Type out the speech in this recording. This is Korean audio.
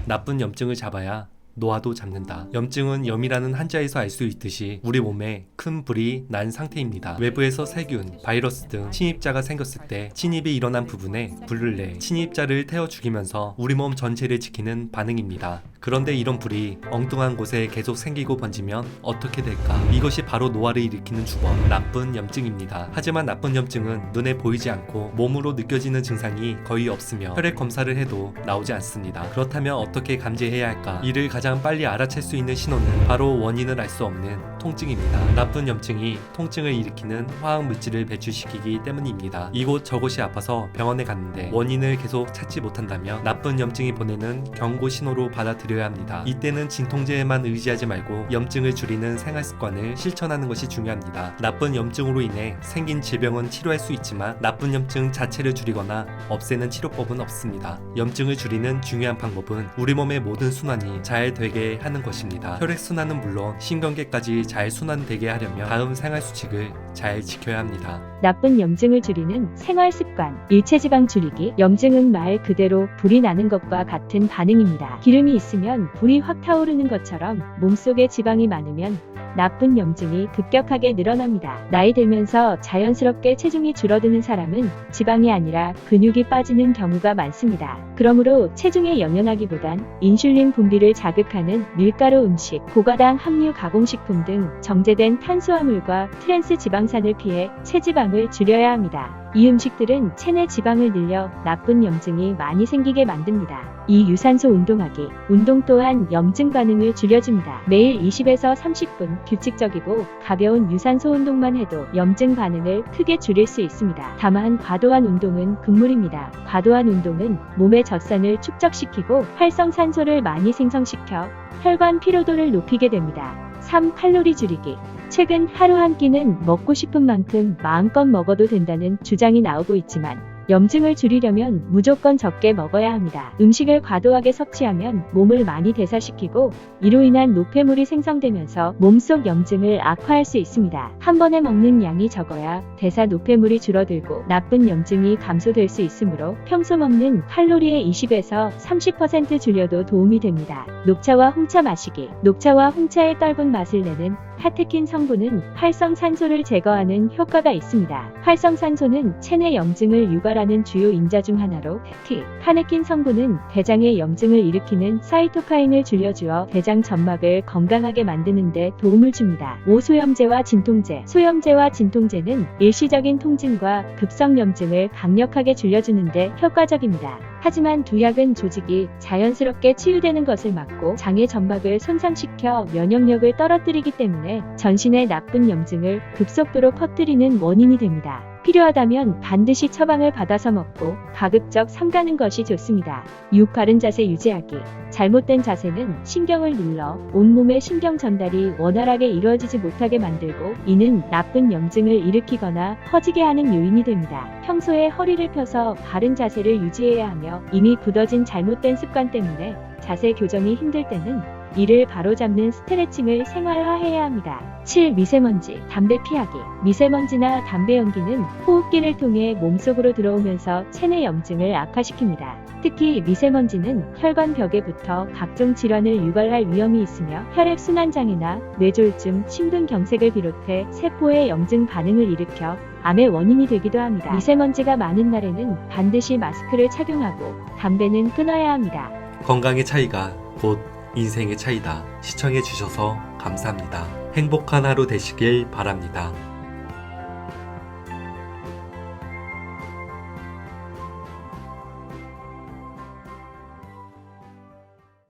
나쁜 염증을 잡아야 노화도 잡는다. 염증은 염이라는 한자에서 알 수 있듯이 우리 몸에 큰 불이 난 상태입니다. 외부에서 세균, 바이러스 등 침입자가 생겼을 때 침입이 일어난 부분에 불을 내 침입자를 태워 죽이면서 우리 몸 전체를 지키는 반응입니다. 그런데 이런 불이 엉뚱한 곳에 계속 생기고 번지면 어떻게 될까? 이것이 바로 노화를 일으키는 주범, 나쁜 염증입니다. 하지만 나쁜 염증은 눈에 보이지 않고 몸으로 느껴지는 증상이 거의 없으며 혈액 검사를 해도 나오지 않습니다. 그렇다면 어떻게 감지해야 할까? 이를 가장 빨리 알아챌 수 있는 신호는 바로 원인을 알 수 없는 통증입니다. 나쁜 염증이 통증을 일으키는 화학 물질을 배출시키기 때문입니다. 이곳 저곳이 아파서 병원에 갔는데 원인을 계속 찾지 못한다면 나쁜 염증이 보내는 경고 신호로 받아들여야 합니다. 이때는 진통제에만 의지하지 말고 염증을 줄이는 생활 습관을 실천하는 것이 중요합니다. 나쁜 염증으로 인해 생긴 질병은 치료할 수 있지만 나쁜 염증 자체를 줄이거나 없애는 치료법은 없습니다. 염증을 줄이는 중요한 방법은 우리 몸의 모든 순환이 잘 되게 하는 것입니다. 혈액 순환은 물론 신경계까지 잘 순환되게 하려면 다음 생활 수칙을 잘 지켜야 합니다. 나쁜 염증을 줄이는 생활 습관. 일체지방 줄이기. 염증은 말 그대로 불이 나는 것과 같은 반응입니다. 기름이 있으면 불이 확 타오르는 것처럼 몸속에 지방이 많으면 나쁜 염증이 급격하게 늘어납니다. 나이 들면서 자연스럽게 체중이 줄어드는 사람은 지방이 아니라 근육이 빠지는 경우가 많습니다. 그러므로 체중에 연연하기보단 인슐린 분비를 자극하는 밀가루 음식, 고과당 함유 가공식품 등 정제된 탄수화물과 트랜스 지방산을 피해 체지방을 줄여야 합니다. 이 음식들은 체내 지방을 늘려 나쁜 염증이 많이 생기게 만듭니다. 이 유산소 운동하기. 운동 또한 염증 반응을 줄여줍니다. 매일 20에서 30분 규칙적이고 가벼운 유산소 운동만 해도 염증 반응을 크게 줄일 수 있습니다. 다만 과도한 운동은 금물입니다. 과도한 운동은 몸의 젖산을 축적시키고 활성산소를 많이 생성시켜 혈관 피로도를 높이게 됩니다. 3. 칼로리 줄이기. 최근 하루 한 끼는 먹고 싶은 만큼 마음껏 먹어도 된다는 주장이 나오고 있지만 염증을 줄이려면 무조건 적게 먹어야 합니다. 음식을 과도하게 섭취하면 몸을 많이 대사시키고 이로 인한 노폐물이 생성되면서 몸속 염증을 악화할 수 있습니다. 한 번에 먹는 양이 적어야 대사 노폐물이 줄어들고 나쁜 염증이 감소될 수 있으므로 평소 먹는 칼로리의 20에서 30% 줄여도 도움이 됩니다. 녹차와 홍차 마시기. 녹차와 홍차의 떫은 맛을 내는 카테킨 성분은 활성산소를 제거하는 효과가 있습니다. 활성산소는 체내 염증을 유발하는 주요 인자 중 하나로 특히 카네킨 성분은 대장의 염증을 일으키는 사이토카인을 줄여주어 대장 점막을 건강하게 만드는 데 도움을 줍니다. 5. 소염제와 진통제. 소염제와 진통제는 일시적인 통증과 급성 염증을 강력하게 줄여주는 데 효과적입니다. 하지만 두 약은 조직이 자연스럽게 치유되는 것을 막고 장의 점막을 손상시켜 면역력을 떨어뜨리기 때문에 전신의 나쁜 염증을 급속도로 퍼뜨리는 원인이 됩니다. 필요하다면 반드시 처방을 받아서 먹고 가급적 삼가는 것이 좋습니다. 6. 바른 자세 유지하기. 잘못된 자세는 신경을 눌러 온몸의 신경 전달이 원활하게 이루어지지 못하게 만들고 이는 나쁜 염증을 일으키거나 퍼지게 하는 요인이 됩니다. 평소에 허리를 펴서 바른 자세를 유지해야 하며 이미 굳어진 잘못된 습관 때문에 자세 교정이 힘들 때는 이를 바로잡는 스트레칭을 생활화해야 합니다. 7. 미세먼지, 담배 피하기. 미세먼지나 담배 연기는 호흡기를 통해 몸속으로 들어오면서 체내 염증을 악화시킵니다. 특히 미세먼지는 혈관 벽에 붙어 각종 질환을 유발할 위험이 있으며 혈액순환장애나 뇌졸중, 심근경색을 비롯해 세포의 염증 반응을 일으켜 암의 원인이 되기도 합니다. 미세먼지가 많은 날에는 반드시 마스크를 착용하고 담배는 끊어야 합니다. 건강의 차이가 곧 인생의 차이다. 시청해주셔서 감사합니다. 행복한 하루 되시길 바랍니다.